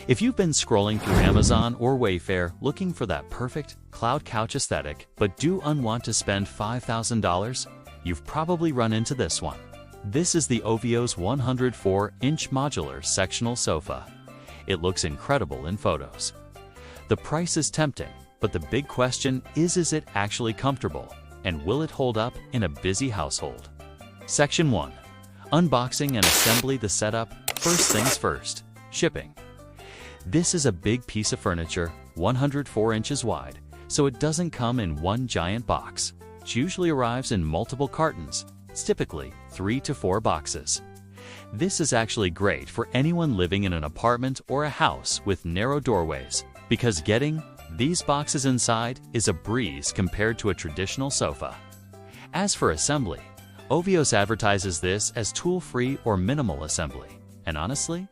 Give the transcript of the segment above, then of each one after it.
If you've been scrolling through Amazon or Wayfair looking for that perfect cloud couch aesthetic but do unwant to spend $5,000, you've probably run into this one. This is the Ovios 104-inch Modular Sectional Sofa. It looks incredible in photos. The price is tempting, but the big question is it actually comfortable? And will it hold up in a busy household? Section 1. Unboxing and assembly. The setup. First things first. Shipping. This is a big piece of furniture, 104 inches wide, so it doesn't come in one giant box. It usually arrives in multiple cartons. It's typically 3 to 4 boxes. This is actually great for anyone living in an apartment or a house with narrow doorways, because getting these boxes inside is a breeze compared to a traditional sofa. As for assembly, Ovios advertises this as tool-free or minimal assembly, and honestly,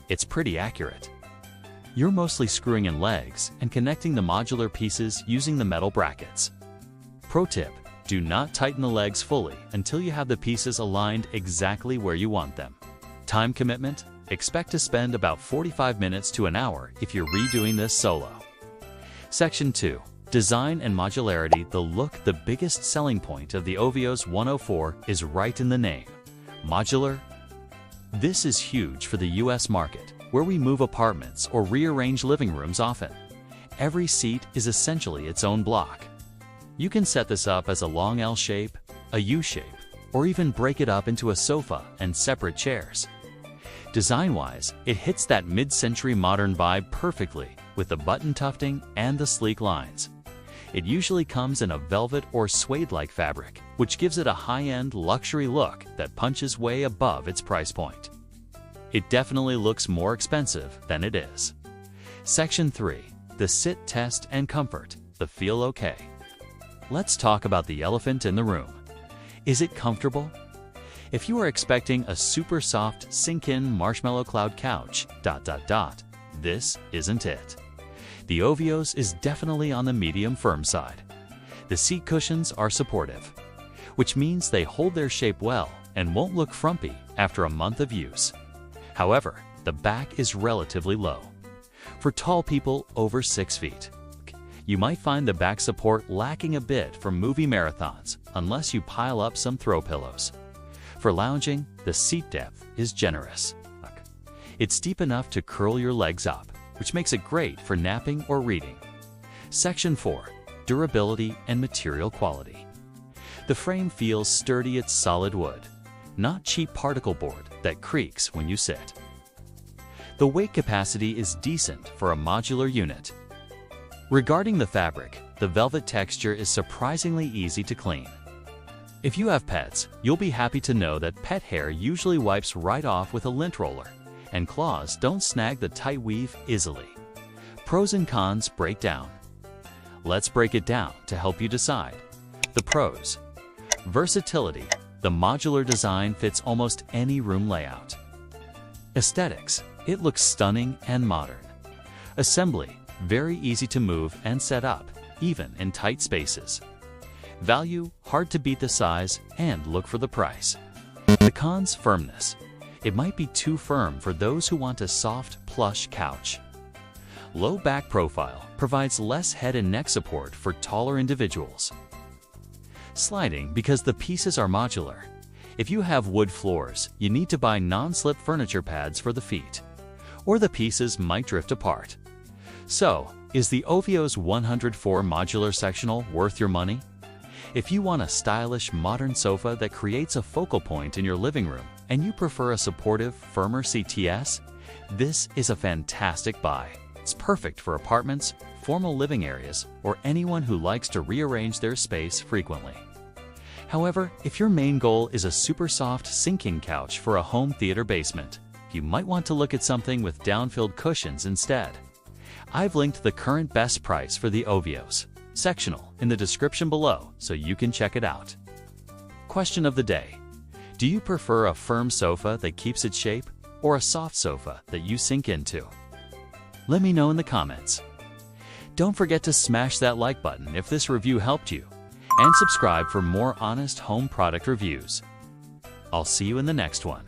it's pretty accurate. You're mostly screwing in legs and connecting the modular pieces using the metal brackets. Pro tip: do not tighten the legs fully until you have the pieces aligned exactly where you want them. Time commitment: expect to spend about 45 minutes to an hour if you're redoing this solo. Section 2. Design and modularity. The look. The biggest selling point of the Ovios 104 is right in the name: modular. This is huge for the US market, where we move apartments or rearrange living rooms often. Every seat is essentially its own block. You can set this up as a long L shape, a U shape, or even break it up into a sofa and separate chairs. Design-wise, it hits that mid-century modern vibe perfectly with the button tufting and the sleek lines. It usually comes in a velvet or suede-like fabric, which gives it a high-end luxury look that punches way above its price point. It definitely looks more expensive than it is. Section 3. The sit, test, and comfort. The feel okay. Let's talk about the elephant in the room. Is it comfortable? If you are expecting a super soft, sink-in marshmallow cloud couch, this isn't it. The Ovios is definitely on the medium firm side. The seat cushions are supportive, which means they hold their shape well and won't look frumpy after a month of use. However, the back is relatively low. For tall people over 6 feet, you might find the back support lacking a bit from movie marathons unless you pile up some throw pillows. For lounging, the seat depth is generous. It's deep enough to curl your legs up, which makes it great for napping or reading. Section 4. Durability and material quality. The frame feels sturdy. It's solid wood, not cheap particle board that creaks when you sit. The weight capacity is decent for a modular unit. Regarding the fabric, the velvet texture is surprisingly easy to clean. If you have pets, you'll be happy to know that pet hair usually wipes right off with a lint roller, and claws don't snag the tight weave easily. Pros and cons breakdown. Let's break it down to help you decide. The pros. Versatility. The modular design fits almost any room layout. Aesthetics. It looks stunning and modern. Assembly. Very easy to move and set up, even in tight spaces. Value. Hard to beat the size and look for the price. The cons. Firmness. It might be too firm for those who want a soft, plush couch. Low back profile provides less head and neck support for taller individuals. Sliding because the pieces are modular. If you have wood floors, you need to buy non-slip furniture pads for the feet, or the pieces might drift apart. So, is the Ovios 104 Modular Sectional worth your money? If you want a stylish, modern sofa that creates a focal point in your living room and you prefer a supportive, firmer CTS, this is a fantastic buy. It's perfect for apartments, formal living areas, or anyone who likes to rearrange their space frequently. However, if your main goal is a super soft sink-in couch for a home theater basement, you might want to look at something with down-filled cushions instead. I've linked the current best price for the Ovios Sectional in the description below so you can check it out. Question of the day. Do you prefer a firm sofa that keeps its shape or a soft sofa that you sink into? Let me know in the comments. Don't forget to smash that like button if this review helped you, and subscribe for more honest home product reviews. I'll see you in the next one.